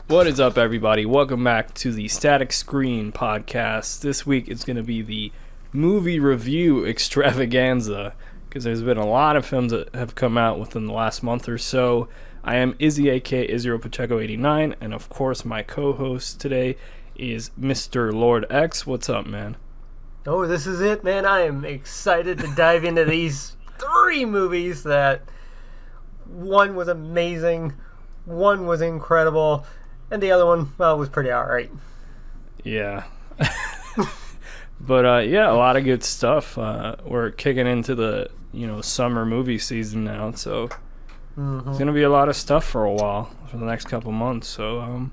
What is up, everybody? Welcome back to the Static Screen podcast. This week it's going to be the movie review extravaganza because there's been a lot of films that have come out within the last month or so. I am Izzy, aka Israel Pacheco 89, and of course my co-host today is Mr. Lord X. What's up, man? Oh, this is it, man. I am excited to dive into these three movies that one was amazing, one was incredible, and the other one, well, was pretty alright. Yeah. But, yeah, a lot of good stuff. We're kicking into the, summer movie season now, so it's going to be a lot of stuff for a while, for the next couple months. So,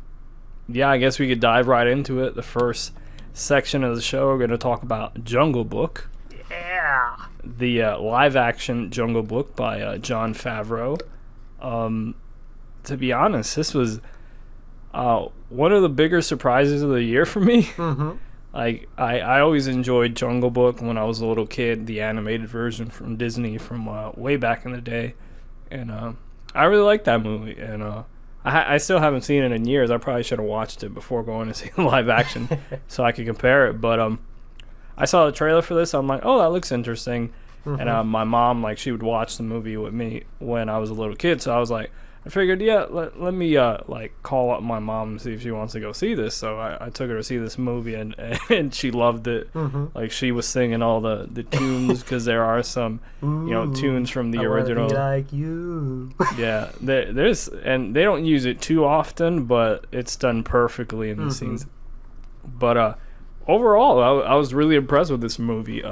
yeah, I guess we could dive right into it. The first section of the show, we're going to talk about Jungle Book. Yeah. The live-action Jungle Book by Jon Favreau. To be honest, this was one of the bigger surprises of the year for me. Like, I always enjoyed Jungle Book when I was a little kid, the animated version from Disney from way back in the day. And I really liked that movie. And I still haven't seen it in years. I probably should have watched it before going to see the live action so I could compare it. But I saw the trailer for this. I'm like, oh, that looks interesting. And my mom, like, she would watch the movie with me when I was a little kid. So I was like, I figured, yeah, let me call up my mom and see if she wants to go see this. So I took her to see this movie, and she loved it. Like, she was singing all the tunes because there are some tunes from the original. I wanna be like you. Yeah, there's, and they don't use it too often, but it's done perfectly in the scenes. But overall, I was really impressed with this movie.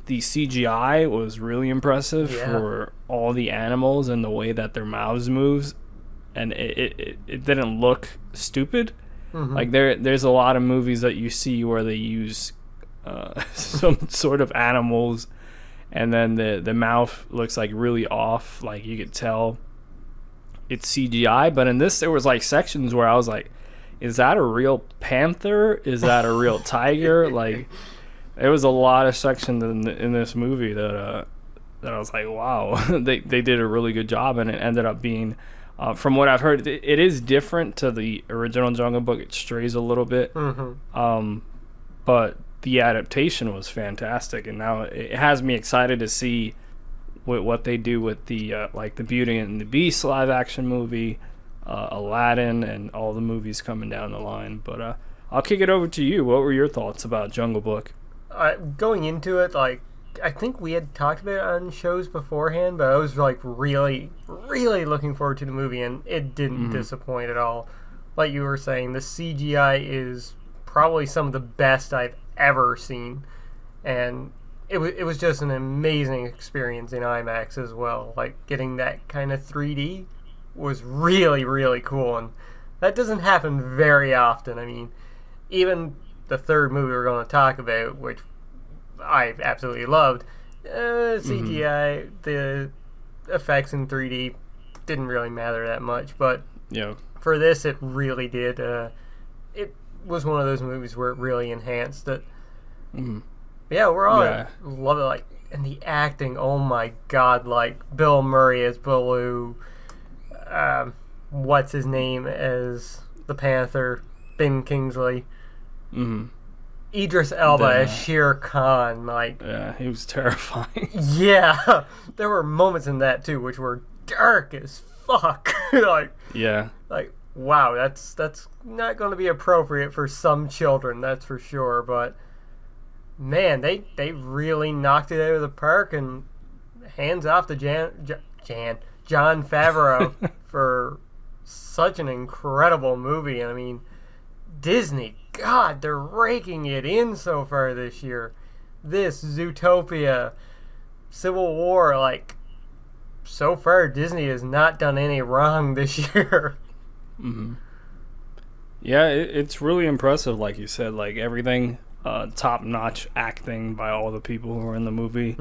The CGI was really impressive for all the animals and the way that their mouths moves, and it didn't look stupid. Like there's a lot of movies that you see where they use some sort of animals, and then the mouth looks like really off. Like you could tell it's CGI, but in this there was like sections where I was like, is that a real panther? Is that a real tiger? Like. There was a lot of sections in this movie that I was like, wow, they did a really good job, and it ended up being, from what I've heard, it is different to the original Jungle Book. It strays a little bit, but the adaptation was fantastic, and now it has me excited to see what they do with the the Beauty and the Beast live action movie, Aladdin, and all the movies coming down the line. But I'll kick it over to you. What were your thoughts about Jungle Book? Going into it, I think we had talked about it on shows beforehand, but I was really, really looking forward to the movie, and it didn't disappoint at all. Like you were saying, the CGI is probably some of the best I've ever seen, and it was just an amazing experience in IMAX as well. Like getting that kind of 3D was really, really cool, and that doesn't happen very often. I mean, even the third movie we're going to talk about, which I absolutely loved, CGI, the effects in 3D didn't really matter that much, but for this it really did. It was one of those movies where it really enhanced it. Yeah, I love it. And the acting, oh my god, Bill Murray as Baloo, what's his name as the Panther, Ben Kingsley. Idris Elba as Shere Khan, yeah, he was terrifying. Yeah, there were moments in that too which were dark as fuck. Wow, that's not going to be appropriate for some children, that's for sure. But man, they really knocked it out of the park, and hands off to Jon Favreau for such an incredible movie. I mean, Disney, God, they're raking it in so far this year. This, Zootopia, Civil War, so far Disney has not done any wrong this year. Yeah, it's really impressive, like you said. Everything, top-notch acting by all the people who were in the movie.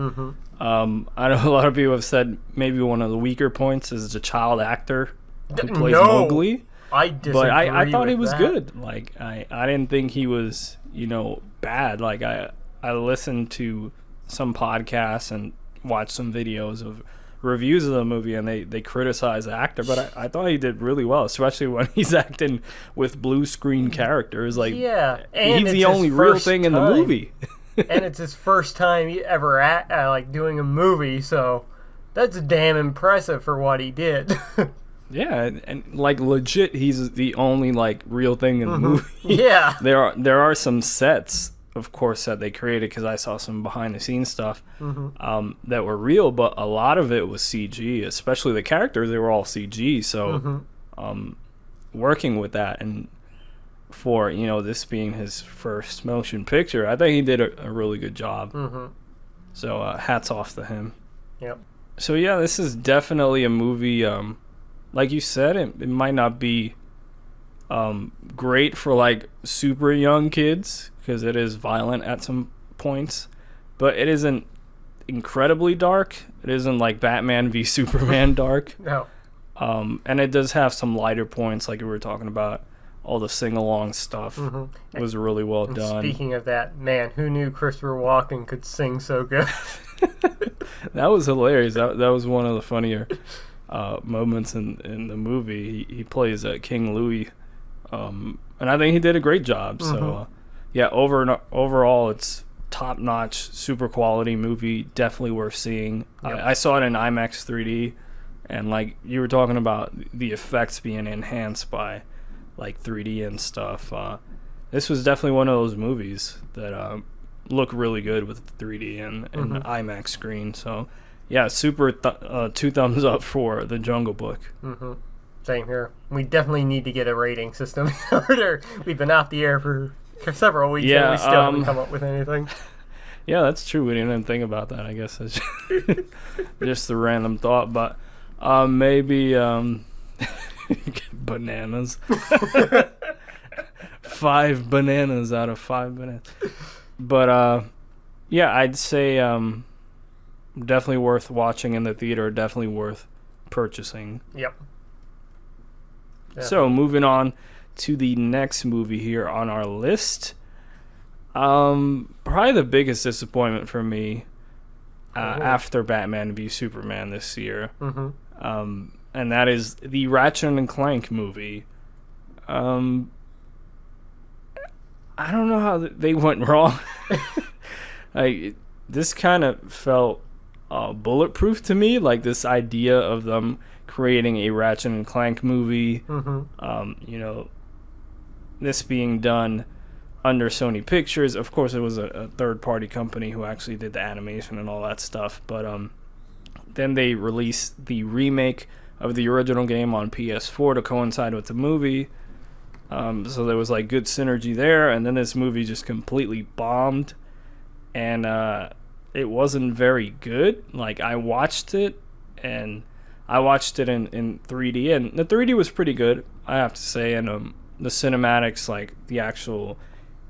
I know a lot of people have said maybe one of the weaker points is the child actor who plays Mowgli. I disagree. But I thought he was good. I didn't think he was, bad. I listened to some podcasts and watched some videos of reviews of the movie and they criticize the actor, but I thought he did really well, especially when he's acting with blue screen characters. Like, yeah, and he's the only real thing in the movie. And it's his first time ever like doing a movie, so that's damn impressive for what he did. Yeah, and like legit, he's the only like real thing in the movie. Yeah, there are some sets, of course, that they created because I saw some behind the scenes stuff that were real, but a lot of it was CG, especially the characters. They were all CG, so working with that and for this being his first motion picture, I think he did a really good job. So hats off to him. Yep. So yeah, this is definitely a movie. Like you said, it might not be great for like super young kids because it is violent at some points, but it isn't incredibly dark. It isn't like Batman v Superman dark. No. And it does have some lighter points, like we were talking about. All the sing-along stuff was really well done. Speaking of that, man, who knew Christopher Walken could sing so good? That was hilarious. That was one of the funnier moments in the movie. He plays King Louis, and I think he did a great job. So yeah, overall it's top-notch, super quality movie, definitely worth seeing. Yep. I saw it in IMAX 3D, and like you were talking about the effects being enhanced by like 3D and stuff. This was definitely one of those movies that look really good with 3D and IMAX screen. So yeah, super 2 thumbs up for The Jungle Book. Same here. We definitely need to get a rating system in order. We've been off the air for several weeks and we still haven't come up with anything. Yeah, that's true. We didn't even think about that. I guess it's just a random thought, but maybe bananas. 5 bananas out of 5 bananas. But yeah, I'd say definitely worth watching in the theater, definitely worth purchasing. Yep. So moving on to the next movie here on our list. Probably the biggest disappointment for me after Batman v Superman this year. And that is the Ratchet and Clank movie. I don't know how they went wrong. Like, this kind of felt bulletproof to me. Like, this idea of them creating a Ratchet and Clank movie. This being done under Sony Pictures. Of course, it was a third-party company who actually did the animation and all that stuff. But then they released the remake of the original game on PS4 to coincide with the movie. So there was like good synergy there, and then this movie just completely bombed, and it wasn't very good. Like, I watched it in 3D, and the 3D was pretty good, I have to say, and the cinematics, like the actual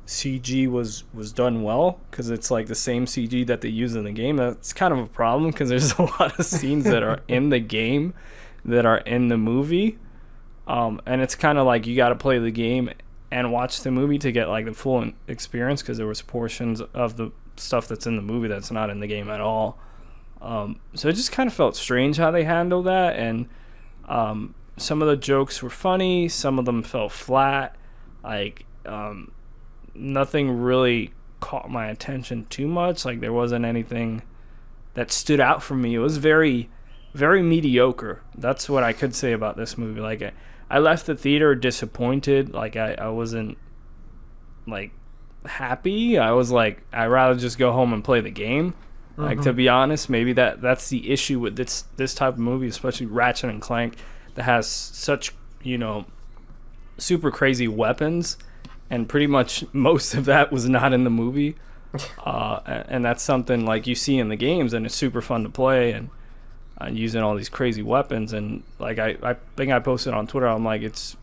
CG was done well, because it's like the same CG that they use in the game. That's kind of a problem, because there's a lot of scenes that are in the game that are in the movie, and it's kind of like you got to play the game and watch the movie to get like the full experience, because there was portions of the stuff that's in the movie that's not in the game at all. So it just kind of felt strange how they handled that, and some of the jokes were funny, some of them felt flat. Like, nothing really caught my attention too much. Like, there wasn't anything that stood out for me. It was very, very mediocre. That's what I could say about this movie. Like, I left the theater disappointed. Like, I wasn't like happy. I was like, I'd rather just go home and play the game. Like, to be honest, maybe that's the issue with this type of movie, especially Ratchet and Clank, that has such, super crazy weapons, and pretty much most of that was not in the movie. And that's something like you see in the games, and it's super fun to play, and using all these crazy weapons. And like I think I posted on Twitter, I'm like, it's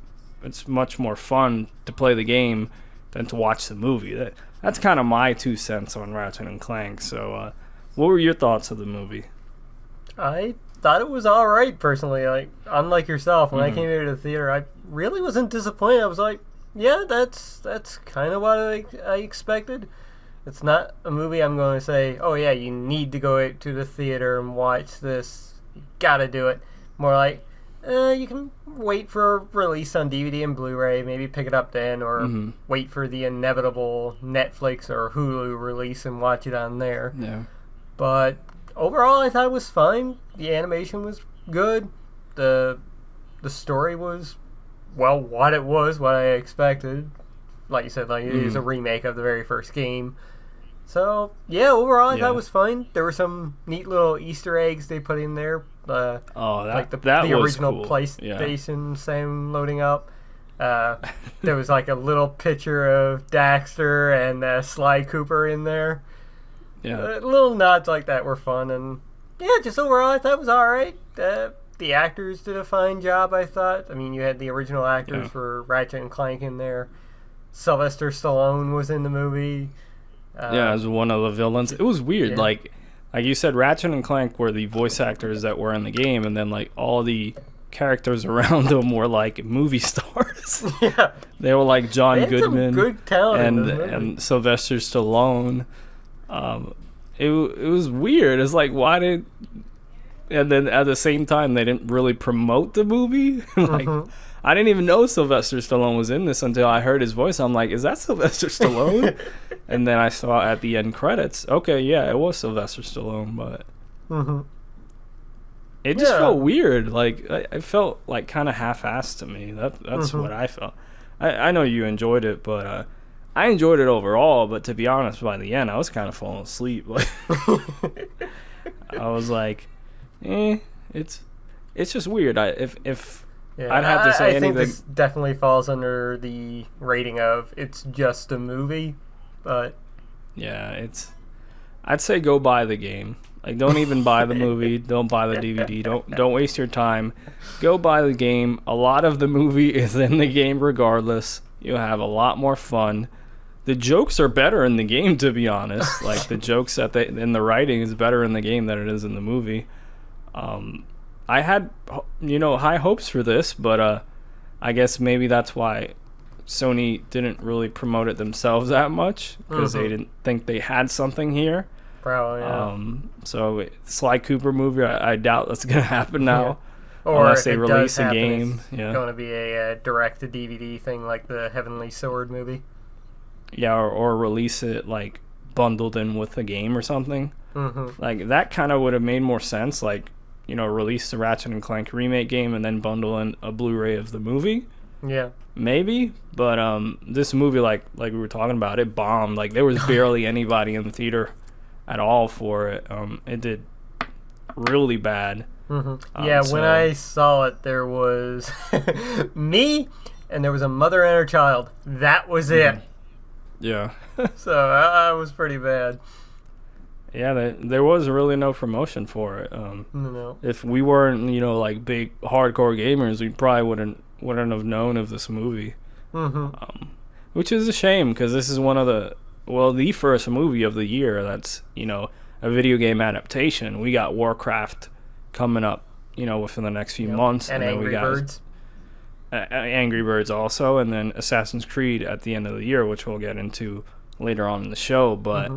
much more fun to play the game than to watch the movie. That's kind of my 2 cents on Ratchet and Clank. So what were your thoughts of the movie? I thought it was all right, personally. Like, unlike yourself, when I came into the theater, I really wasn't disappointed. I was like, yeah, that's kind of what I expected. It's not a movie I'm going to say, oh yeah, you need to go to the theater and watch this You gotta do it. More like, you can wait for a release on DVD and Blu-ray, maybe pick it up then, or wait for the inevitable Netflix or Hulu release and watch it on there. Yeah. But overall, I thought it was fine. The animation was good. The story was, well, what it was, what I expected. Like you said, like it is a remake of the very first game. So, yeah, overall, I thought it was fine. There were some neat little Easter eggs they put in there. Like the original cool. PlayStation sound loading up. There was like a little picture of Daxter and Sly Cooper in there. Yeah. Little nods like that were fun. And, yeah, just overall, I thought it was all right. The actors did a fine job, I thought. I mean, you had the original actors for Ratchet and Clank in there. Sylvester Stallone was in the movie. As one of the villains. It was weird. Yeah. Like you said, Ratchet and Clank were the voice actors that were in the game, and then like all the characters around them were like movie stars. Yeah, they were like John they had Goodman, some good talent and Sylvester Stallone. It was weird. It's like, why did? And then at the same time, they didn't really promote the movie. Like, I didn't even know Sylvester Stallone was in this until I heard his voice. I'm like, is that Sylvester Stallone? And then I saw at the end credits, okay, yeah, it was Sylvester Stallone, but it just felt weird. Like, I felt like kind of half-assed to me. That's what I felt. I know you enjoyed it, but I enjoyed it overall. But to be honest, by the end, I was kind of falling asleep. Like, I was like, it's just weird. I'd have to say I think anything. this definitely falls under the rating of it's just a movie, but yeah, I'd say go buy the game. Like, don't even buy the movie. Don't buy the DVD. Don't waste your time. Go buy the game. A lot of the movie is in the game regardless. You'll have a lot more fun. The jokes are better in the game, to be honest. Like, the jokes in the writing is better in the game than it is in the movie. I had, high hopes for this, but I guess maybe that's why Sony didn't really promote it themselves that much, because they didn't think they had something here. Probably, yeah. So Sly Cooper movie, I doubt that's going to happen now, or unless they release a happen, game. It's going to be a direct-to-DVD thing like the Heavenly Sword movie. Yeah, or release it like bundled in with the game or something. Like, that kind of would have made more sense. Like, release the Ratchet and Clank remake game and then bundle in a Blu-ray of the movie. Yeah. Maybe, but this movie, like we were talking about, it bombed. Like, there was barely anybody in the theater at all for it. It did really bad. When I saw it, there was me and there was a mother and her child. That was it. Yeah. So that was pretty bad. Yeah, there was really no promotion for it. No. If we weren't, like big hardcore gamers, we probably wouldn't have known of this movie. Which is a shame, because this is one of the first movie of the year that's, a video game adaptation. We got Warcraft coming up, within the next few months, and then Angry we got Birds. Angry Birds also, and then Assassin's Creed at the end of the year, which we'll get into later on in the show. But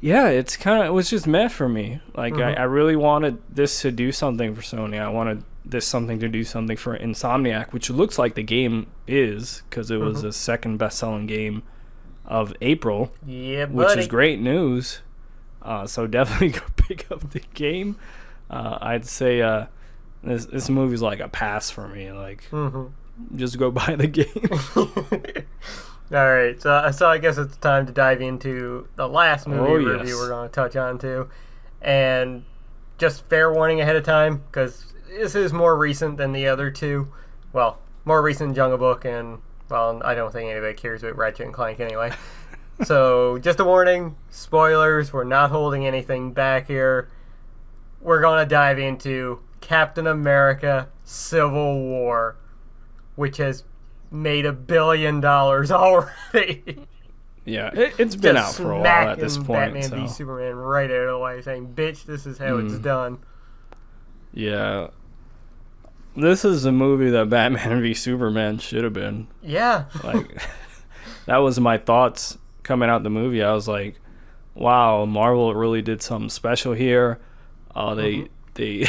yeah, it was just meh for me. Like, I really wanted this to do something for Sony. I wanted this something to do something for Insomniac, which looks like the game is, because it was the second best-selling game of April, which is great news. So definitely go pick up the game. I'd say this movie's like a pass for me. Like, just go buy the game. All right, so I guess it's time to dive into the last movie review we're going to touch on too, and just fair warning ahead of time, because this is more recent than the other two. Well, more recent than Jungle Book, and well, I don't think anybody cares about Ratchet and Clank anyway. So just a warning, spoilers. We're not holding anything back here. We're going to dive into Captain America: Civil War, which has made $1 billion already. Yeah, it's been out for a while at this point. Batman v Superman right out of the way, saying, "Bitch, this is how it's done." Yeah, this is a movie that Batman v Superman should have been. Yeah, like that was my thoughts coming out the movie. I was like, "Wow, Marvel really did something special here." They they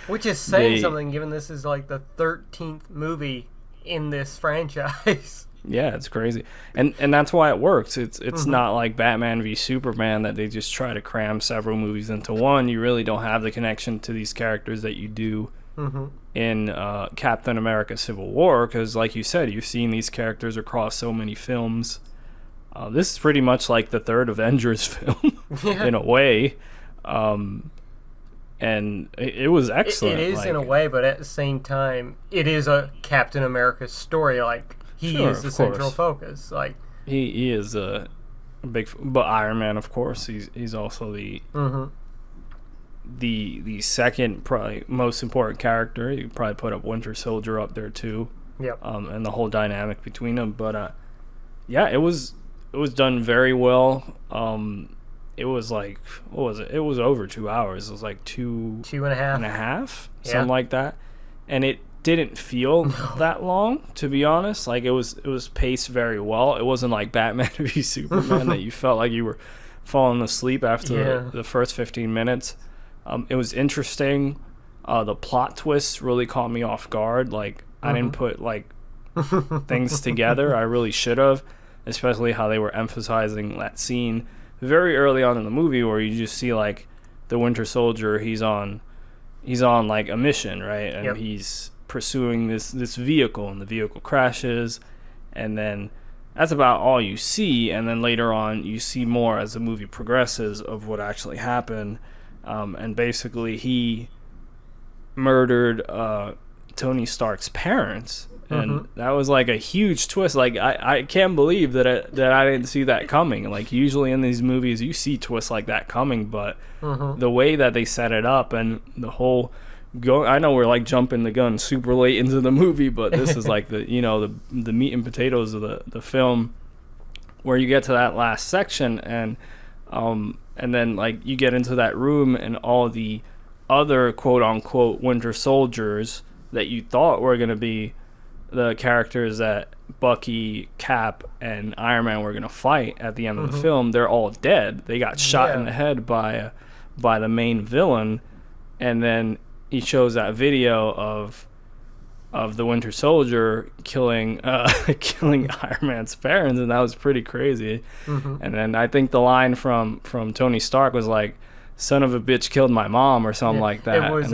Which is saying something, given this is like the 13th movie in this franchise. Yeah, it's crazy, and that's why it works. It's not like Batman v Superman that they just try to cram several movies into one. You really don't have the connection to these characters that you do in Captain America: Civil War, because, like you said, you've seen these characters across so many films. This is pretty much like the third Avengers film in a way, and it was excellent. It is in a way, but at the same time, it is a Captain America story. Like, he is the central focus. Like, he is a big, but Iron Man, of course, he's also the second probably most important character. You could probably put up Winter Soldier up there too. Yep. And the whole dynamic between them, but yeah, it was done very well. It was like, what was it? It was over 2 hours. It was like two and a half, something like that, and it didn't feel that long, to be honest. Like, it was paced very well. It wasn't like Batman v Superman that you felt like you were falling asleep after the first 15 minutes. It was interesting. The plot twists really caught me off guard. Like, I didn't put like things together. I really should have, especially how they were emphasizing that scene very early on in the movie where you just see like the Winter Soldier. He's on like a mission, right? And he's pursuing this vehicle, and the vehicle crashes, and then that's about all you see. And then later on you see more as the movie progresses of what actually happened, and basically he murdered Tony Stark's parents, and that was like a huge twist. Like, I can't believe that I didn't see that coming. Like, usually in these movies you see twists like that coming, but the way that they set it up and the whole I know we're like jumping the gun super late into the movie, but this is like the meat and potatoes of the film, where you get to that last section, and then like you get into that room, and all the other quote unquote Winter Soldiers that you thought were going to be the characters that Bucky, Cap, and Iron Man were going to fight at the end of the film, they're all dead. They got shot in the head by the main villain, and then he shows that video of the Winter Soldier killing Iron Man's parents, and that was pretty crazy. And then I think the line from Tony Stark was like, "Son of a bitch killed my mom," or something like that. It was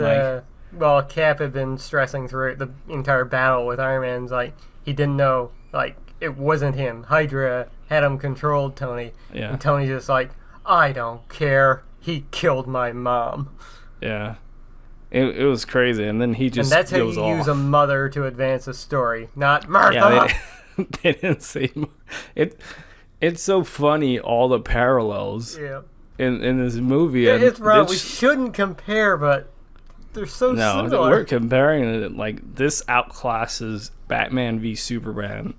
well, Cap had been stressing through the entire battle with Iron Man's like, he didn't know, like, it wasn't him. Hydra had him controlled, Tony. Yeah. And Tony's just like, I don't care. He killed my mom. Yeah. It was crazy, and then he just goes off. And that's how you use a mother to advance a story, not Martha. Yeah, they didn't say it. It's so funny, all the parallels in this movie. And it's wrong. We shouldn't compare, but they're so similar. No, we're comparing it. Like, this outclasses Batman v Superman.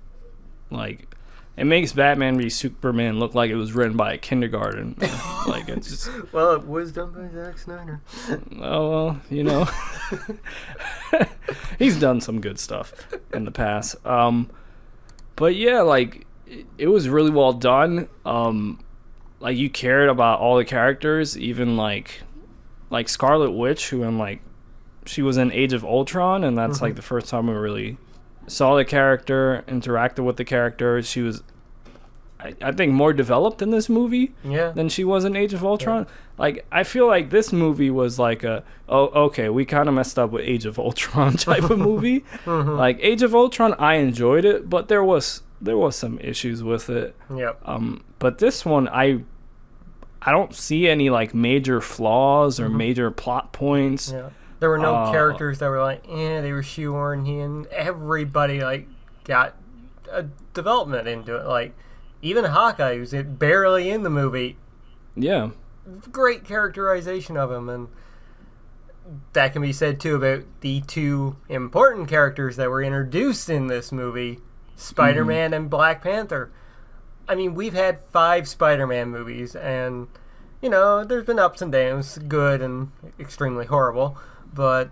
Like, it makes Batman v Superman look like it was written by a kindergarten. Like, it's just... Well, it was done by Zack Snyder. Oh, well, you know. He's done some good stuff in the past. But yeah, like, it was really well done. Like, you cared about all the characters, even like Scarlet Witch, who she was in Age of Ultron, and that's like the first time we really saw the character, interacted with the character. She was, I think, more developed in this movie than she was in Age of Ultron. Yeah. Like, I feel like this movie was like okay, we kind of messed up with Age of Ultron type of movie. Like, Age of Ultron, I enjoyed it, but there was some issues with it. Yep. But this one, I don't see any like major flaws or major plot points. Yeah. There were no characters that were like, they were shoehorned in. Everybody like got a development into it. Like, even Hawkeye, who's barely in the movie. Yeah. Great characterization of him, and that can be said too about the two important characters that were introduced in this movie, Spider-Man and Black Panther. I mean, we've had 5 Spider-Man movies, and, you know, there's been ups and downs, good and extremely horrible, but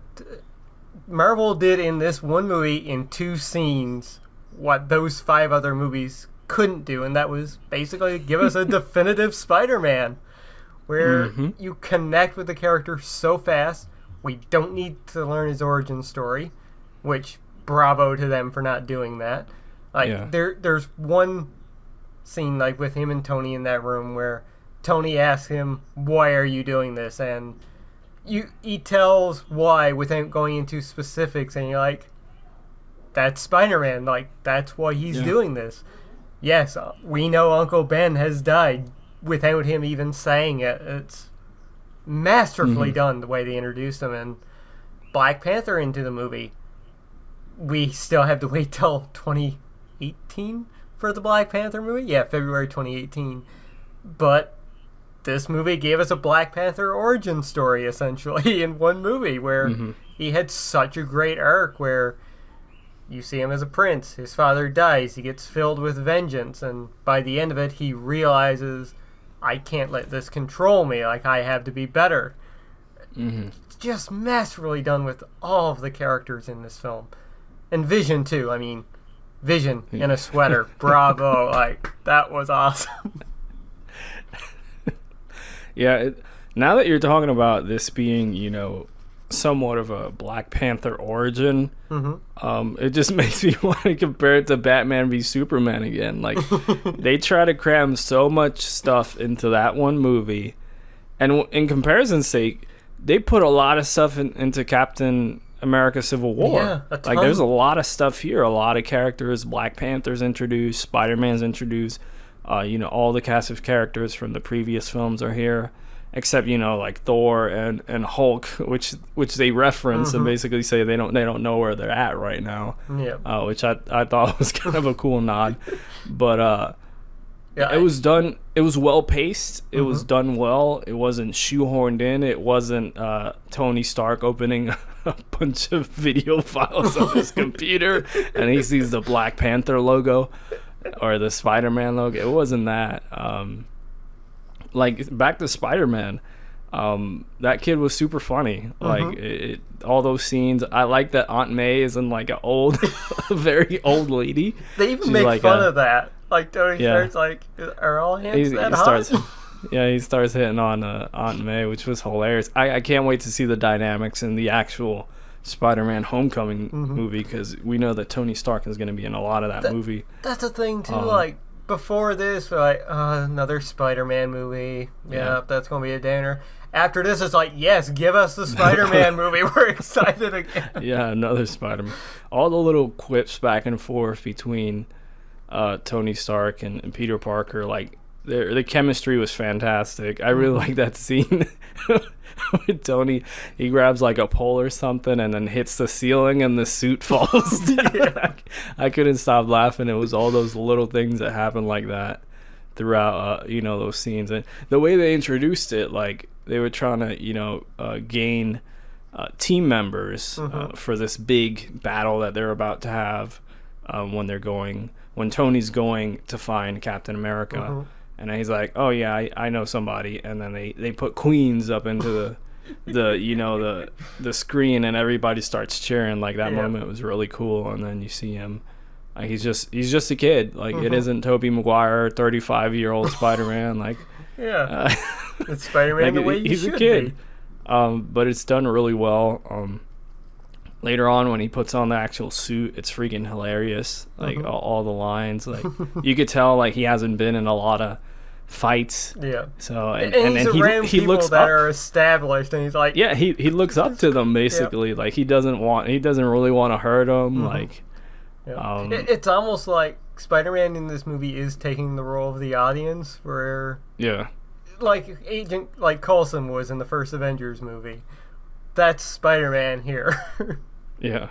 Marvel did in this one movie in 2 scenes what those 5 other movies couldn't do, and that was basically give us a definitive Spider-Man, where you connect with the character so fast, We don't need to learn his origin story, which bravo to them for not doing that. Like, there's one scene, like, with him and Tony in that room where Tony asks him, why are you doing this? And he tells why without going into specifics, and you're like, that's Spider-Man. Like, that's why he's doing this. Yes, we know Uncle Ben has died without him even saying it. It's masterfully done the way they introduced him. And Black Panther into the movie, we still have to wait till 2018 for the Black Panther movie. Yeah, February 2018. But this movie gave us a Black Panther origin story, essentially, in one movie, where he had such a great arc where you see him as a prince, his father dies, he gets filled with vengeance, and by the end of it, he realizes, I can't let this control me, like, I have to be better. Just masterfully done with all of the characters in this film. And Vision, too. I mean, Vision in a sweater. Bravo. Like, that was awesome. Yeah, now that you're talking about this being, you know, somewhat of a Black Panther origin, it just makes me want to compare it to Batman v Superman again. Like, they try to cram so much stuff into that one movie, and in comparison's sake, they put a lot of stuff into Captain America Civil War. Yeah, a ton. Like, there's a lot of stuff here, a lot of characters. Black Panther's introduced, Spider-Man's introduced, you know, all the cast of characters from the previous films are here. Except, you know, like Thor and Hulk, which they reference and basically say they don't know where they're at right now. Yeah. Which I thought was kind of a cool nod, but it was done. It was well paced. It was done well. It wasn't shoehorned in. It wasn't Tony Stark opening a bunch of video files on his computer and he sees the Black Panther logo or the Spider-Man logo. It wasn't that. Like, back to Spider-Man, that kid was super funny. Like, all those scenes. I like that Aunt May is in, like, a very old lady. They even make like fun of that. Like, Tony starts, like, are all hands that hot? He starts hitting on Aunt May, which was hilarious. I can't wait to see the dynamics in the actual Spider-Man Homecoming movie, because we know that Tony Stark is going to be in a lot of that movie. That's the thing, too, like, before this, we're like, another Spider-Man movie. Yeah, that's going to be a downer. After this, it's like, yes, give us the Spider-Man movie. We're excited again. Yeah, another Spider-Man. All the little quips back and forth between Tony Stark and Peter Parker, like, the chemistry was fantastic. I really like that scene with Tony. He grabs like a pole or something and then hits the ceiling and the suit falls down. I couldn't stop laughing. It was all those little things that happened like that throughout, you know, those scenes. And the way they introduced it, like, they were trying to, you know, gain team members for this big battle that they're about to have when Tony's going to find Captain America. And he's like, oh yeah, I know somebody. And then they put Queens up into the you know, the screen, and everybody starts cheering. Like, that moment was really cool. And then you see him, like, he's just a kid. Like, it isn't Tobey Maguire, 35-year-old Spider-Man. Like, it's Spider-Man like, the way he's a kid. Be. But it's done really well. Later on, when he puts on the actual suit, it's freaking hilarious. Like, all the lines, like, you could tell, like, he hasn't been in a lot of fights. Yeah. So and he's around he looks that are established, and he's like, yeah, he looks up to them basically. Like, he doesn't really want to hurt them. Like, it's almost like Spider-Man in this movie is taking the role of the audience, where like Agent like Coulson was in the first Avengers movie. That's Spider-Man here. Yeah.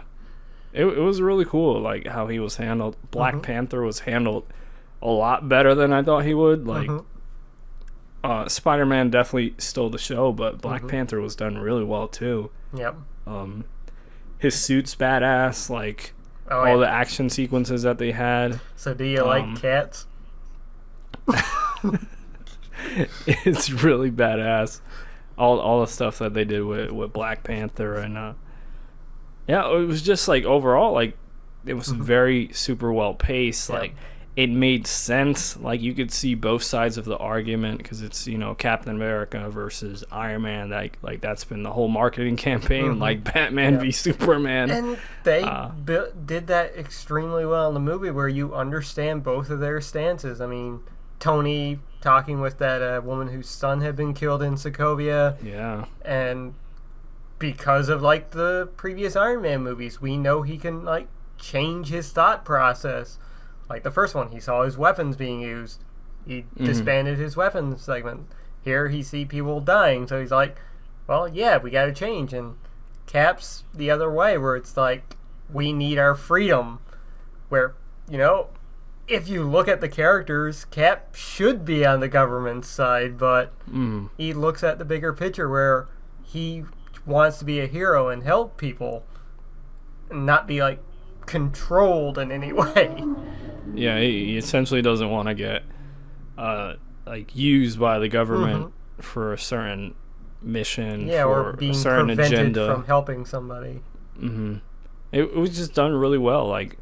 It was really cool, like, how he was handled. Black Panther was handled a lot better than I thought he would. Like, Spider-Man definitely stole the show, but Black Panther was done really well, too. Yep. His suit's badass, like, all the action sequences that they had. So do you like cats? It's really badass. All the stuff that they did with Black Panther, and it was just, like, overall, like, it was very super well paced. Like, it made sense. Like, you could see both sides of the argument, because it's, you know, Captain America versus Iron Man. Like that's been the whole marketing campaign, like Batman v Superman. And they did that extremely well in the movie, where you understand both of their stances. I mean, Tony talking with that woman whose son had been killed in Sokovia. Yeah. And because of, like, the previous Iron Man movies, we know he can, like, change his thought process. Like the first one, he saw his weapons being used. He disbanded his weapons segment. Here, he see people dying, so he's like, well, yeah, we gotta change. And Cap's the other way, where it's like, we need our freedom. Where, you know, if you look at the characters, Cap should be on the government's side, but he looks at the bigger picture, where he wants to be a hero and help people, and not be, like, controlled in any way. Yeah, he essentially doesn't want to get like used by the government for a certain mission, or for being a certain prevented agenda from helping somebody. It was just done really well, like,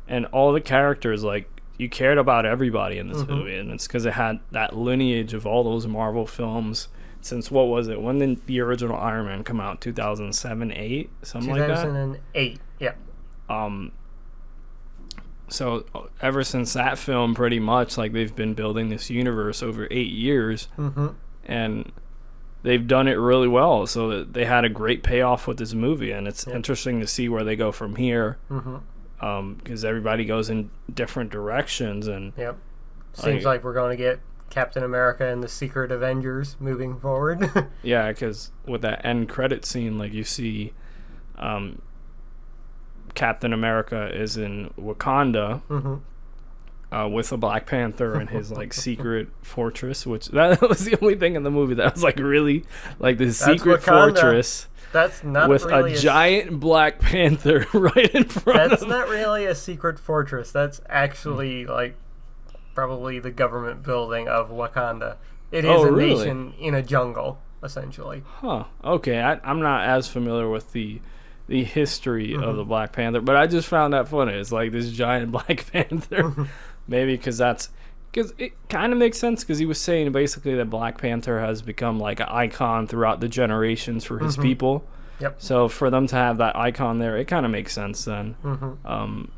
and all the characters, like, you cared about everybody in this movie, and it's because it had that lineage of all those Marvel films since, what was it, when did the original Iron Man come out? 2007, 8, something like that. 2008, yeah. So ever since that film, pretty much, like, they've been building this universe over 8 years, and they've done it really well. So that they had a great payoff with this movie, and it's interesting to see where they go from here, because everybody goes in different directions. And seems like we're going to get Captain America and the Secret Avengers moving forward. Yeah, because with that end credit scene, like, you see Captain America is in Wakanda with a Black Panther and his, like, secret fortress, which that was the only thing in the movie that was, like, really, like, the secret fortress. That's not with really a giant Black Panther right in front. That's not really a secret fortress. That's actually like probably the government building of Wakanda. It is a nation in a jungle, essentially. Huh. Okay, I'm not as familiar with the history of the Black Panther, but I just found that funny. It's like this giant Black Panther. Maybe because it kind of makes sense, because he was saying basically that Black Panther has become like an icon throughout the generations for his people. Yep. So for them to have that icon there, it kind of makes sense then,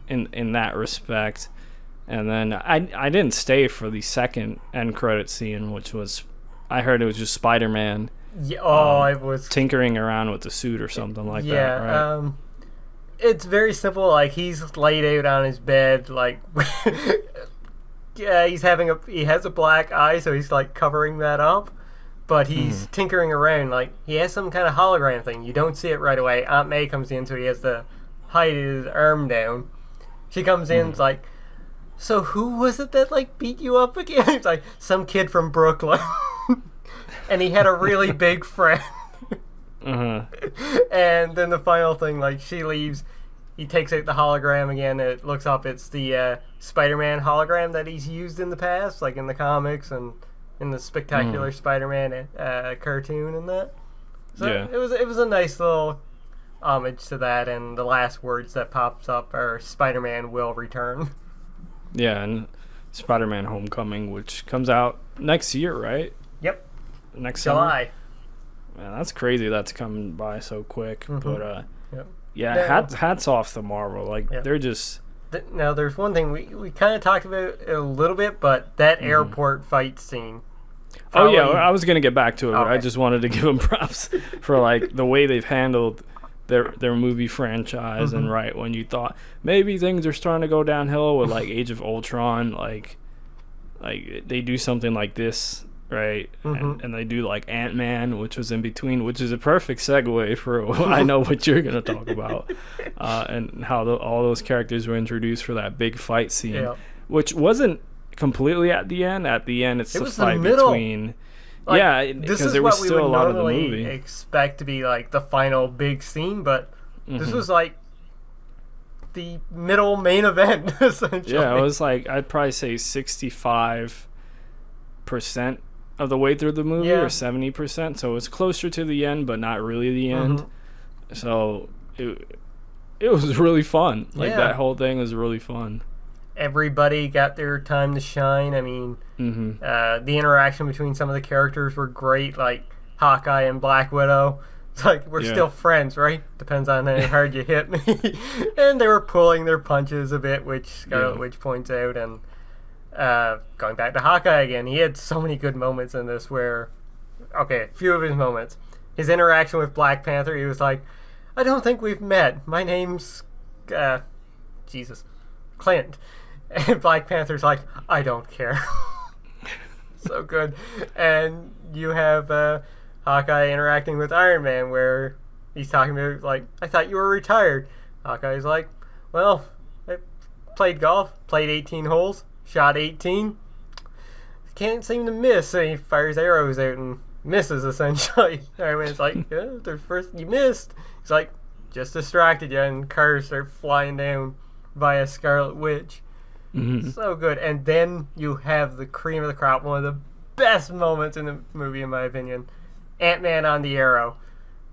in that respect. And then I didn't stay for the second end credit scene, which was, I heard it was just Spider-Man. Yeah, it was tinkering around with the suit or something like that, right? It's very simple. Like, he's laid out on his bed, like, yeah, he has a black eye, so he's, like, covering that up. But he's tinkering around, like, he has some kind of hologram thing. You don't see it right away. Aunt May comes in, so he has to hide his arm down. She comes in, it's like, so who was it that, like, beat you up again? It's like, some kid from Brooklyn. And he had a really big friend. And then the final thing, like, she leaves, he takes out the hologram again, it looks up, it's the Spider-Man hologram that he's used in the past, like in the comics and in the Spectacular Spider-Man cartoon and that. So it was a nice little homage to that, and the last words that pops up are Spider-Man will return. Yeah, and Spider-Man Homecoming, which comes out next year, right? Yep. Next July. Man, that's crazy that's coming by so quick. But yep. hats off to Marvel. Like, they're just... Now, there's one thing we kind of talked about it a little bit, but that airport fight scene. Oh, yeah, I was going to get back to it, but I just wanted to give them props for, like, the way they've handled their movie franchise. And right when you thought maybe things are starting to go downhill with, like, Age of Ultron, like they do something like this, right? And they do, like, Ant-Man, which was in between, which is a perfect segue for I know what you're going to talk about, and how all those characters were introduced for that big fight scene, which wasn't completely at the end. At the end, it's the fight between... Like, because there was still a lot of the movie. This is what we would normally expect to be, like, the final big scene, but this was, like, the middle main event, essentially. Yeah, it was, like, I'd probably say 65% of the way through the movie, or 70%, so it was closer to the end, but not really the end. So it was really fun. Like, that whole thing was really fun. everybody got their time to shine. I mean, the interaction between some of the characters were great, like Hawkeye and Black Widow. It's like, we're still friends, right? Depends on how hard you hit me. And they were pulling their punches a bit, which Scarlet Witch points out. And going back to Hawkeye again, he had so many good moments in this where, okay, a few of his moments. His interaction with Black Panther, he was like, I don't think we've met. My name's, Clint. And Black Panther's like, I don't care. So good. And you have Hawkeye interacting with Iron Man where he's talking about, like, I thought you were retired. Hawkeye's like, well, I played golf, played 18 holes, shot 18. Can't seem to miss. And he fires arrows out and misses, essentially. Iron Man's like, yeah, the first you missed. He's like, just distracted you, and cars start flying down via Scarlet Witch. So good. And then you have the cream of the crop, one of the best moments in the movie, in my opinion. Ant-Man on the arrow.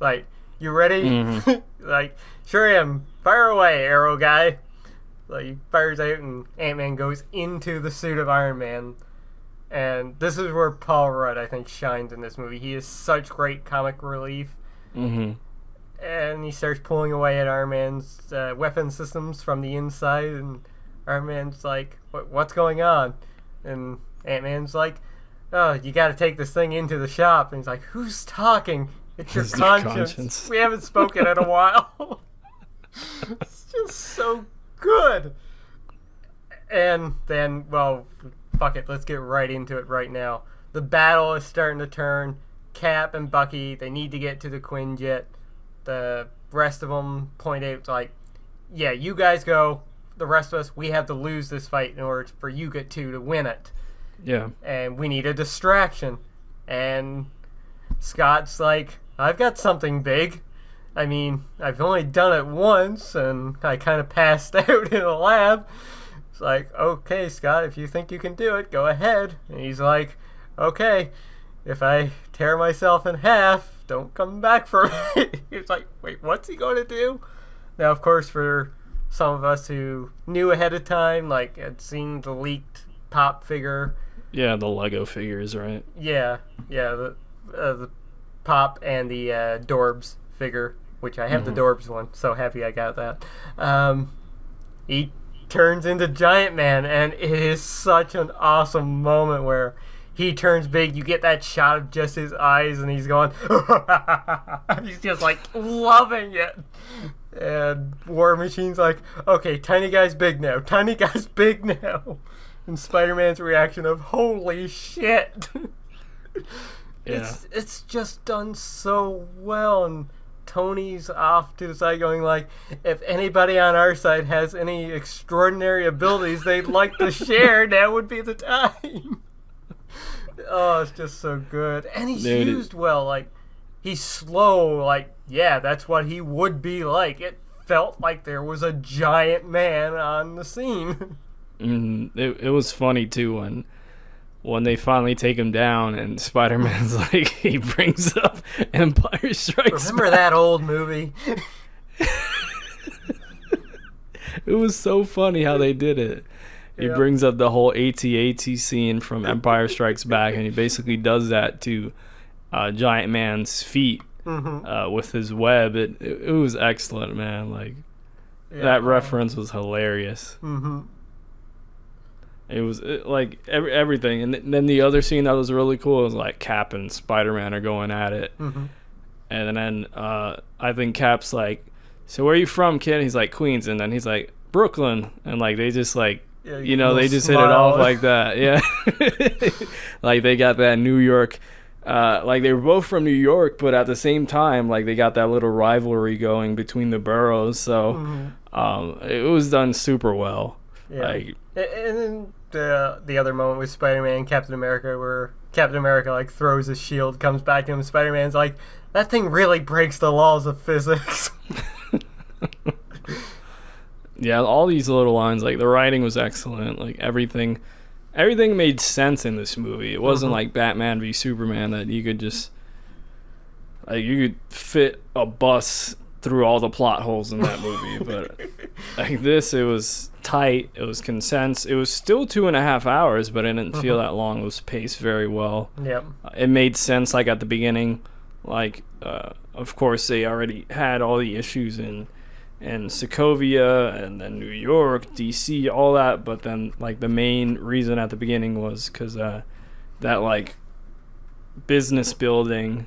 Like, you ready? Like, sure am. Fire away, arrow guy. Like, he fires out and Ant-Man goes into the suit of Iron Man. And this is where Paul Rudd, I think, shines in this movie. He is such great comic relief. And he starts pulling away at Iron Man's weapon systems from the inside. And Iron Man's like, what's going on? And Ant-Man's like, oh, you got to take this thing into the shop. And he's like, who's talking? It's your conscience. We haven't spoken in a while. It's just so good. And then, well, fuck it. Let's get right into it right now. The battle is starting to turn. Cap and Bucky, they need to get to the Quinjet. The rest of them point out, like, yeah, you guys go. The rest of us, we have to lose this fight in order for you get to win it. Yeah. And we need a distraction. And Scott's like, I've got something big. I mean, I've only done it once, and I kind of passed out in a lab. It's like, okay, Scott, if you think you can do it, go ahead. And he's like, okay, if I tear myself in half, don't come back for me. He's like, wait, what's he going to do? Now, of course, for some of us who knew ahead of time, like, had seen the leaked Pop figure. Yeah, the Lego figures, right? Yeah, the Pop and the Dorbs figure, which I have the Dorbs one. So happy I got that. He turns into Giant Man, and it is such an awesome moment where he turns big. You get that shot of just his eyes, and he's going, he's just like loving it. And War Machine's like, okay, tiny guy's big now. Tiny guy's big now. And Spider-Man's reaction of, holy shit. It's just done so well. And Tony's off to the side going like, if anybody on our side has any extraordinary abilities they'd like to share, now would be the time. Oh, it's just so good. And he's used well. Like, he's slow. Like, yeah, that's what he would be like. It felt like there was a giant man on the scene. It was funny, too, when they finally take him down and Spider-Man's like, he brings up Empire Strikes Remember Back. that old movie? It was so funny how they did it. He brings up the whole AT-AT scene from Empire Strikes Back, and he basically does that to Giant Man's feet with his web. It was excellent, man. Like, that reference was hilarious. It was like everything. And then the other scene that was really cool was like Cap and Spider-Man are going at it. And then I think Cap's like, so where are you from, kid? And he's like, Queens. And then he's like, Brooklyn. And like they just like, you know, they just hit it off like that. Yeah. Like they got that New York, like they were both from New York, but at the same time, like they got that little rivalry going between the boroughs. So it was done super well. Yeah. Like, and then the other moment with Spider-Man and Captain America, where Captain America like throws his shield, comes back to him, Spider-Man's like, that thing really breaks the laws of physics. Yeah, all these little lines, like the writing was excellent. Like everything made sense in this movie. It wasn't like Batman v Superman that you could just, like, you could fit a bus through all the plot holes in that movie. But like this, it was tight. It was condensed. It was still 2.5 hours, but it didn't feel that long. It was paced very well. Yep. It made sense, like, at the beginning. Like, of course, they already had all the issues in Sokovia and then New York, DC, all that. But then, like, the main reason at the beginning was because that, like, business building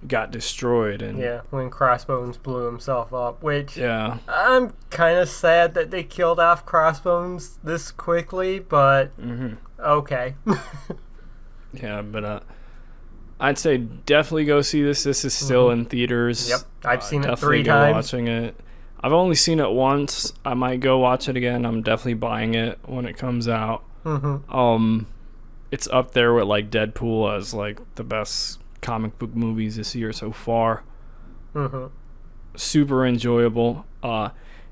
got destroyed. And when Crossbones blew himself up, which I'm kind of sad that they killed off Crossbones this quickly, but okay. Yeah, but I'd say definitely go see this. This is still in theaters. Yep, I've seen it 3 times. Definitely go watching it. I've only seen it once. I might go watch it again. I'm definitely buying it when it comes out. It's up there with, like, Deadpool as, like, the best comic book movies this year so far. Super enjoyable.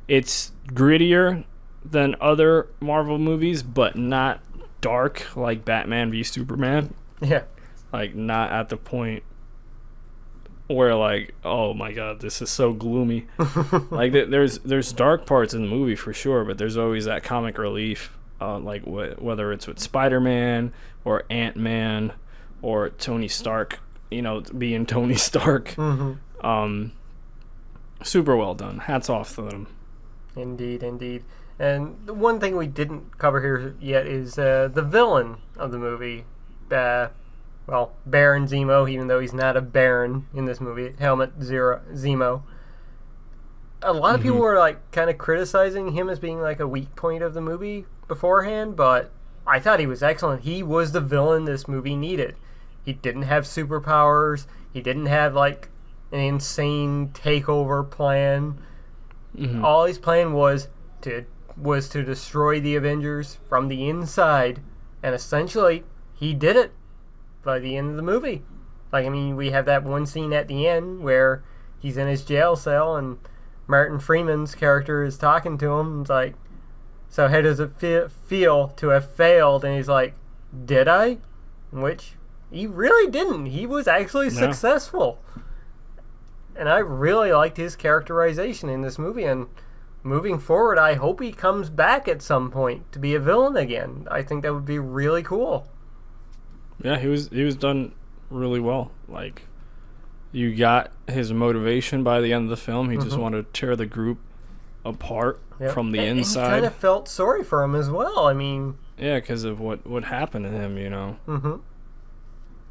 It's grittier than other Marvel movies, but not dark like Batman v Superman. Yeah. Like, not at the point where, like, oh my god, this is so gloomy. Like, there's dark parts in the movie for sure, but there's always that comic relief. Like, whether it's with Spider-Man or Ant-Man or Tony Stark, being Tony Stark. Super well done. Hats off to them. Indeed. And the one thing we didn't cover here yet is the villain of the movie. Baron Zemo, even though he's not a Baron in this movie. Helmet Zemo. A lot of people were, like, kind of criticizing him as being, like, a weak point of the movie beforehand, but I thought he was excellent. He was the villain this movie needed. He didn't have superpowers. He didn't have, like, an insane takeover plan. All his plan was to destroy the Avengers from the inside, and essentially he did it by the end of the movie. Like, I mean, we have that one scene at the end where he's in his jail cell and Martin Freeman's character is talking to him. It's like, so how does it feel to have failed? And he's like, did I? Which he really didn't. He was actually successful. And I really liked his characterization in this movie. And moving forward, I hope he comes back at some point to be a villain again. I think that would be really cool. Yeah, he was done really well. Like, you got his motivation by the end of the film. He just wanted to tear the group apart from the inside. And you kind of felt sorry for him as well. I mean, yeah, because of what happened to him,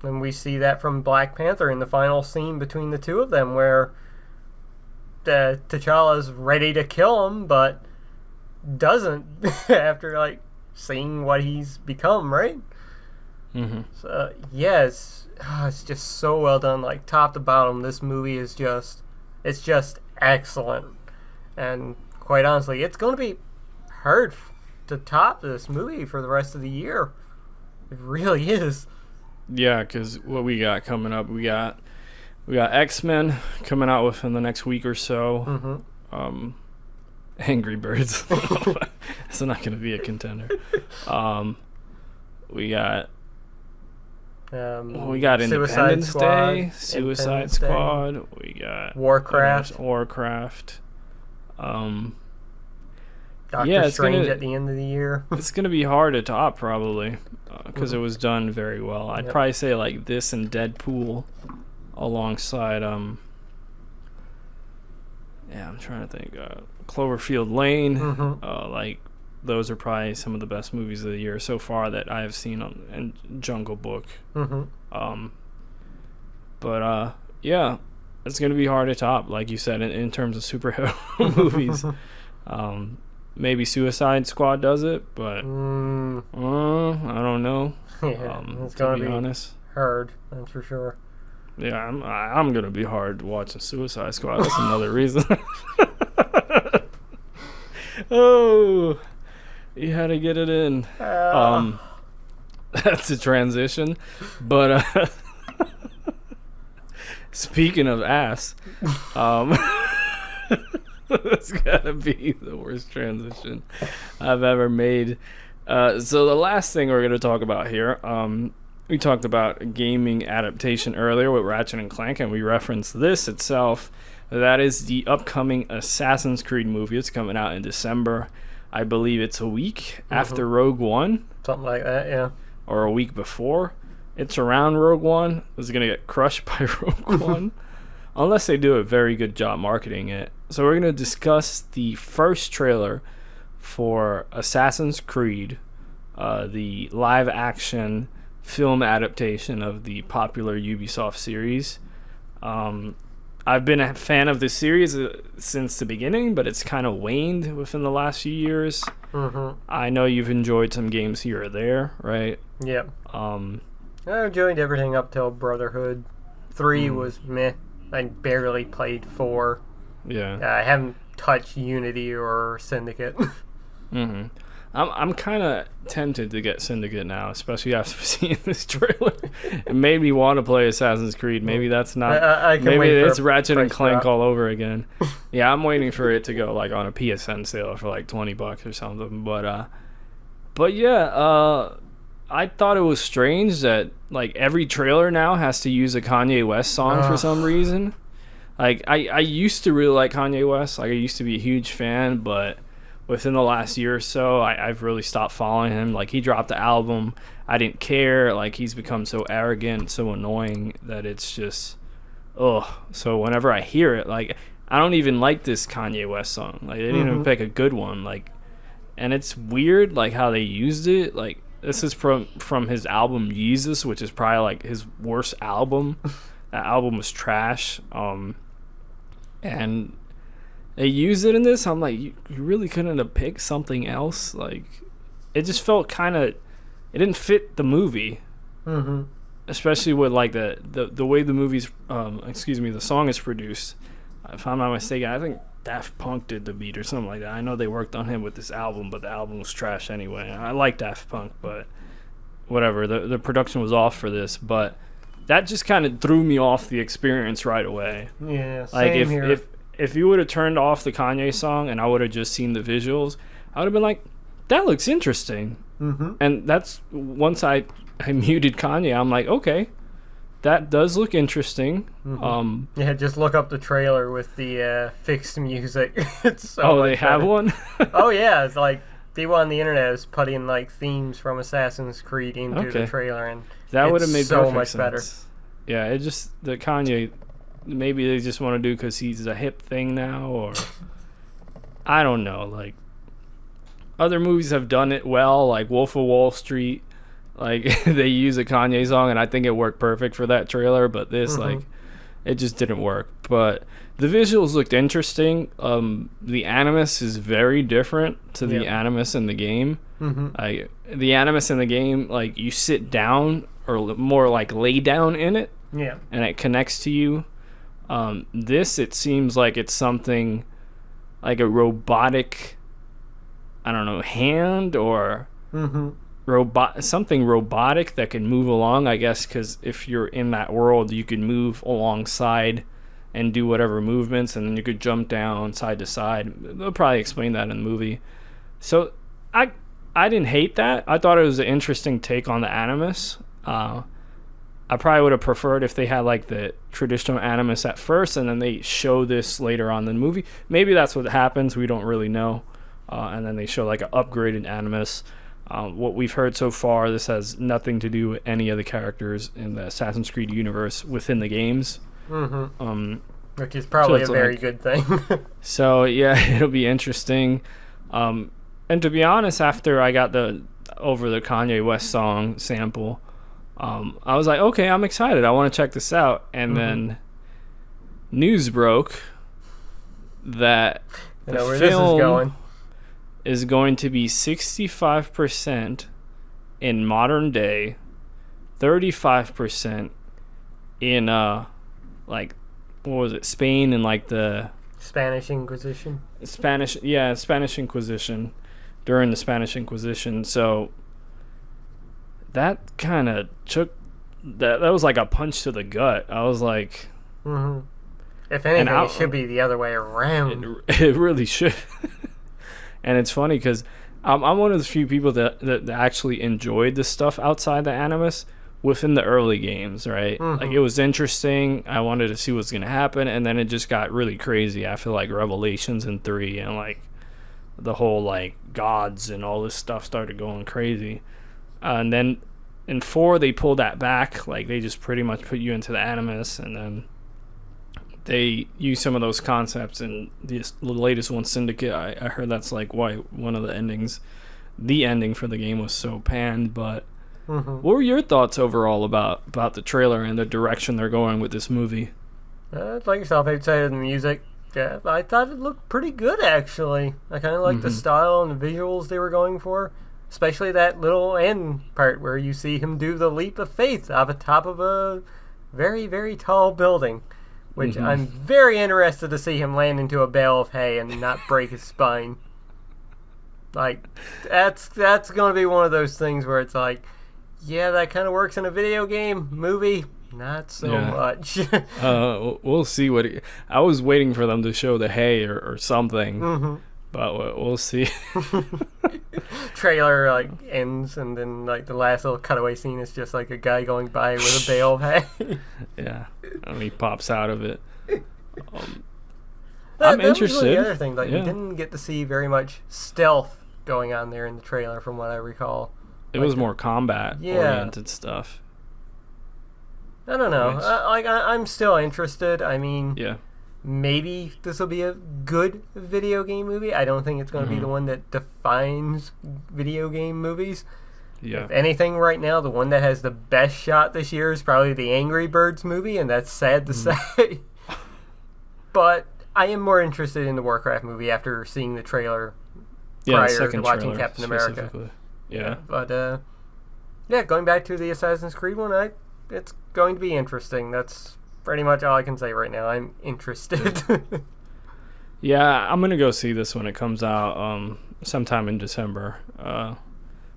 And we see that from Black Panther in the final scene between the two of them, where T'Challa's ready to kill him, but doesn't after, like, seeing what he's become, right? So, yes, it's just so well done. Like, top to bottom, this movie is just excellent. And quite honestly, it's going to be hard to top this movie for the rest of the year. It really is. Yeah, because what we got coming up, we got X-Men coming out within the next week or so. Angry Birds. It's not going to be a contender. We got Independence Day, Suicide Squad. We got Warcraft. Doctor Strange at the end of the year. It's going to be hard to top, probably, because it was done very well. I'd probably say, like, this and Deadpool alongside, I'm trying to think, Cloverfield Lane. Like, those are probably some of the best movies of the year so far that I have seen and Jungle Book. But it's going to be hard to top, like you said, in terms of superhero movies. Maybe Suicide Squad does it, but I don't know. It's going to be honest. Hard, that's for sure. Yeah, I'm going to be hard watching Suicide Squad. That's another reason. Oh, you had to get it in. That's a transition. But speaking of ass, that's gotta be the worst transition I've ever made. So the last thing we're gonna talk about here, we talked about a gaming adaptation earlier with Ratchet and Clank, and we referenced this itself. That is the upcoming Assassin's Creed movie. It's coming out in December. I believe it's a week after Rogue One. Something like that, yeah. Or a week before. It's around Rogue One. It's going to get crushed by Rogue One. Unless they do a very good job marketing it. So we're going to discuss the first trailer for Assassin's Creed, the live-action film adaptation of the popular Ubisoft series. I've been a fan of this series since the beginning, but it's kind of waned within the last few years. I know you've enjoyed some games here or there, right? Yep. I enjoyed everything up till Brotherhood. 3 was meh. I barely played 4. Yeah. I haven't touched Unity or Syndicate. I'm kind of tempted to get Syndicate now, especially after seeing this trailer. It made me want to play Assassin's Creed. Maybe that's not. I can maybe wait it's for Ratchet and Clank drop. all over again. Yeah, I'm waiting for it to go like on a PSN sale for like $20 or something. But yeah, I thought it was strange that like every trailer now has to use a Kanye West song for some reason. Like I used to really like Kanye West. Like I used to be a huge fan, but within the last year or so, I've really stopped following him. Like he dropped the album, I didn't care. Like he's become so arrogant, so annoying that it's just, So whenever I hear it, like I don't even like this Kanye West song. Like they didn't even pick a good one. Like, and it's weird like how they used it. Like this is from his album Jesus, which is probably like his worst album. That album was trash. And they used it in this. I'm like, you really couldn't have picked something else. Like, it just felt kind of, it didn't fit the movie. Especially with like the way the movie's, the song is produced. If I'm not mistaken, I think Daft Punk did the beat or something like that. I know they worked on him with this album, but the album was trash anyway. I like Daft Punk, but whatever. The production was off for this, but that just kind of threw me off the experience right away. Yeah, like same here. If you would have turned off the Kanye song and I would have just seen the visuals, I would have been like, that looks interesting. And that's once I muted Kanye, I'm like, okay, that does look interesting. Yeah, just look up the trailer with the fixed music. It's so oh, they much have better. one? Oh yeah, it's like people on the internet is putting like themes from Assassin's Creed into the trailer, and that would have made so perfect much sense. better. Yeah, it just the Kanye. Maybe they just want to do because he's a hip thing now, or I don't know. Like other movies have done it well, like Wolf of Wall Street. Like they use a Kanye song, and I think it worked perfect for that trailer. But this, like, it just didn't work. But the visuals looked interesting. The Animus is very different to the Animus in the game. The Animus in the game, like you sit down or more like lay down in it, and it connects to you. This, it seems like it's something like a robotic, I don't know, hand or something robotic that can move along, I guess, because if you're in that world, you can move alongside and do whatever movements, and then you could jump down side to side. They'll probably explain that in the movie. So I didn't hate that. I thought it was an interesting take on the Animus. I probably would have preferred if they had like the traditional Animus at first and then they show this later on in the movie. Maybe that's what happens. We don't really know. And then they show like an upgraded Animus. What we've heard so far, this has nothing to do with any of the characters in the Assassin's Creed universe within the games. Which is probably a very good thing. So yeah, it'll be interesting. And to be honest, after I got over the Kanye West song sample, I was like, okay, I'm excited. I want to check this out. And then news broke that the film is going to be 65% in modern day, 35% in like, what was it, Spain and like the Spanish Inquisition. Spanish Inquisition, during the Spanish Inquisition. So that kind of took that was like a punch to the gut. I was like, if anything, it should be the other way around. It really should. And it's funny because I'm one of the few people that actually enjoyed the stuff outside the Animus, within the early games, right? Like, it was interesting. I wanted to see what's going to happen, and then it just got really crazy. I feel like Revelations in 3 and, like, the whole, like, gods and all this stuff started going crazy. And then in 4, they pulled that back. Like, they just pretty much put you into the Animus, and then they use some of those concepts in the latest one, Syndicate. I heard that's, like, why one of the endings, the ending for the game was so panned, but what were your thoughts overall about the trailer and the direction they're going with this movie? Like yourself, outside of the music, yeah, I thought it looked pretty good, actually. I kind of liked the style and the visuals they were going for, especially that little end part where you see him do the leap of faith off the top of a very, very tall building, which I'm very interested to see him land into a bale of hay and not break his spine. Like, that's going to be one of those things where it's like, yeah, that kind of works in a video game. Movie, not so much. We'll see what I was waiting for them to show the hay or something, but we'll see. Trailer like ends, and then like the last little cutaway scene is just like a guy going by with a bale of hay. Yeah, and he pops out of it. I'm interested. Was really the other thing, like we didn't get to see very much stealth going on there in the trailer, from what I recall. It was more combat-oriented stuff. I don't know. I'm still interested. I mean, maybe this will be a good video game movie. I don't think it's going to be the one that defines video game movies. Yeah. If anything, right now, the one that has the best shot this year is probably the Angry Birds movie, and that's sad to say. But I am more interested in the Warcraft movie after seeing the trailer prior to watching Captain America. Yeah. But, going back to the Assassin's Creed one, it's going to be interesting. That's pretty much all I can say right now. I'm interested. Yeah, I'm going to go see this when it comes out sometime in December.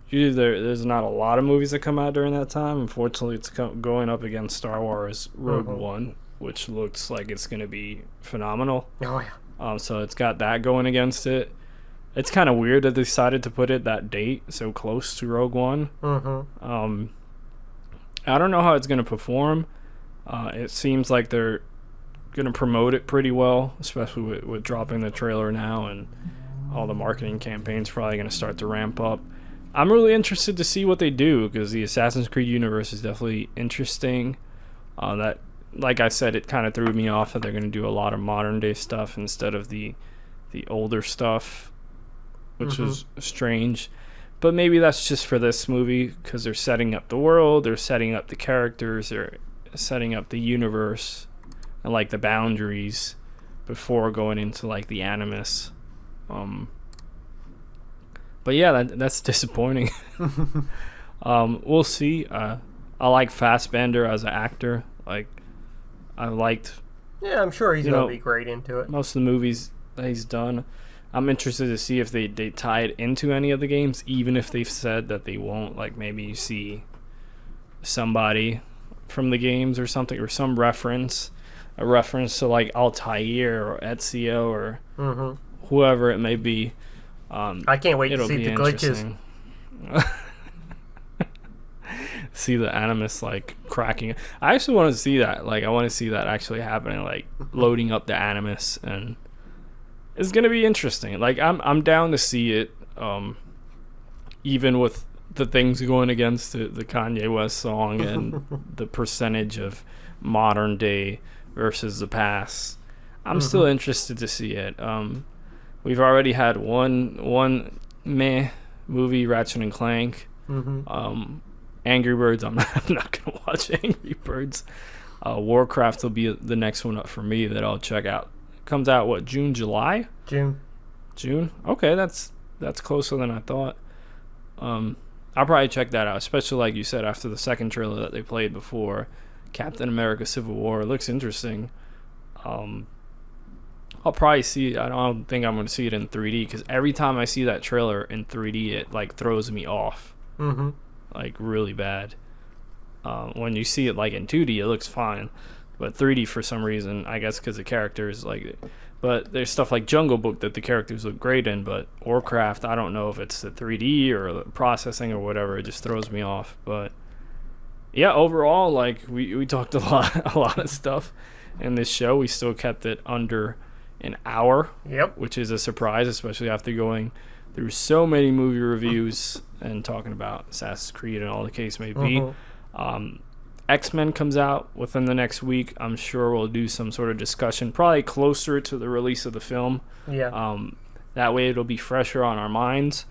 Usually there's not a lot of movies that come out during that time. Unfortunately, it's going up against Star Wars Rogue One, which looks like it's going to be phenomenal. Oh, yeah. So it's got that going against it. It's kind of weird that they decided to put that date so close to Rogue One. I don't know how it's going to perform. It seems like they're going to promote it pretty well, especially with dropping the trailer now, and all the marketing campaigns probably going to start to ramp up. I'm really interested to see what they do, because the Assassin's Creed universe is definitely interesting. That, like I said, it kind of threw me off that they're going to do a lot of modern day stuff instead of the older stuff, which was strange. But maybe that's just for this movie, because they're setting up the world, they're setting up the characters, they're setting up the universe and like the boundaries before going into like the Animus. But yeah, that's disappointing. We'll see. I like Fassbender as an actor. Like, I liked. Yeah, I'm sure he's gonna be great into it. Most of the movies that he's done. I'm interested to see if they tie it into any of the games, even if they've said that they won't. Like, maybe you see somebody from the games or something, or some reference, a reference to like Altair or Ezio or whoever it may be. I can't wait to see the glitches. See the Animus like cracking. I actually want to see that. Like, I want to see that actually happening, like loading up the Animus, and it's gonna be interesting. Like, I'm down to see it, even with the things going against the Kanye West song and the percentage of modern day versus the past. I'm still interested to see it. We've already had one meh movie, Ratchet and Clank. Angry Birds, I'm not gonna watch Angry Birds. Warcraft will be the next one up for me that I'll check out. Comes out what, June, July? June. Okay, that's closer than I thought. I'll probably check that out, especially like you said, after the second trailer that they played before Captain America Civil War. It looks interesting. I'll probably see. I don't think I'm going to see it in 3D, because every time I see that trailer in 3D, it like throws me off, like really bad. When you see it like in 2D, it looks fine, but 3D for some reason, I guess because the characters like. But there's stuff like Jungle Book that the characters look great in, but Warcraft, I don't know if it's the 3D or the processing or whatever, it just throws me off. But yeah, overall, like we talked a lot of stuff in this show. We still kept it under an hour, Yep. which is a surprise, especially after going through so many movie reviews and talking about Assassin's Creed and all the case may be. X-Men comes out within the next week. I'm sure we'll do some sort of discussion, probably closer to the release of the film. Yeah. That way it'll be fresher on our minds.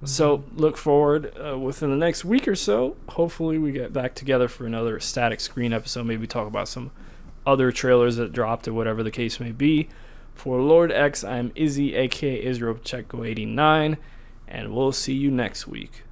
So look forward within the next week or so. Hopefully we get back together for another Static Screen episode. Maybe talk about some other trailers that dropped or whatever the case may be. For Lord X, I'm Izzy, aka Israel Pacheco 89, and we'll see you next week.